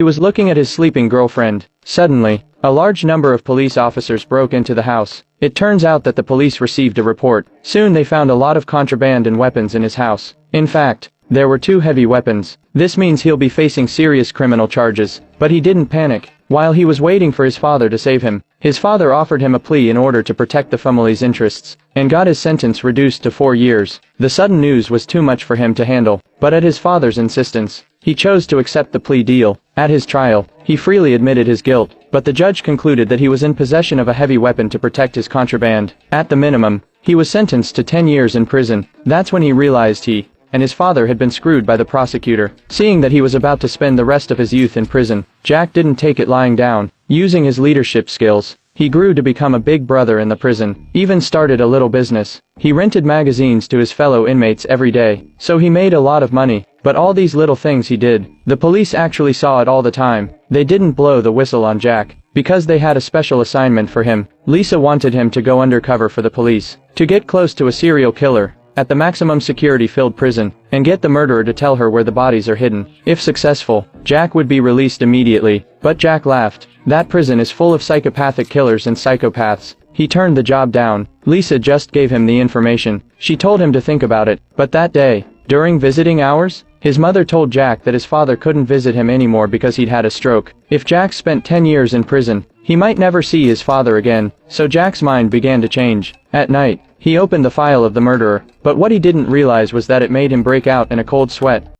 He was looking at his sleeping girlfriend. Suddenly, a large number of police officers broke into the house. It turns out that the police received a report. Soon they found a lot of contraband and weapons in his house. In fact, there were 2 heavy weapons. This means he'll be facing serious criminal charges. But he didn't panic. While he was waiting for his father to save him, his father offered him a plea in order to protect the family's interests, and got his sentence reduced to 4 years. The sudden news was too much for him to handle, but at his father's insistence, he chose to accept the plea deal. At his trial, he freely admitted his guilt, but the judge concluded that he was in possession of a heavy weapon to protect his contraband. At the minimum, he was sentenced to 10 years in prison. That's when he realized he and his father had been screwed by the prosecutor. Seeing that he was about to spend the rest of his youth in prison, Jack didn't take it lying down. Using his leadership skills, he grew to become a big brother in the prison, even started a little business. He rented magazines to his fellow inmates every day, so he made a lot of money. But all these little things he did, the police actually saw it all the time. They didn't blow the whistle on Jack, because they had a special assignment for him. Lisa wanted him to go undercover for the police, to get close to a serial killer at the maximum security filled prison, and get the murderer to tell her where the bodies are hidden. If successful, Jack would be released immediately. But Jack laughed. That prison is full of psychopathic killers and psychopaths. He turned the job down. Lisa just gave him the information. She told him to think about it. But that day, during visiting hours, his mother told Jack that his father couldn't visit him anymore because he'd had a stroke. If Jack spent 10 years in prison, he might never see his father again, so Jack's mind began to change. At night, he opened the file of the murderer, but what he didn't realize was that it made him break out in a cold sweat.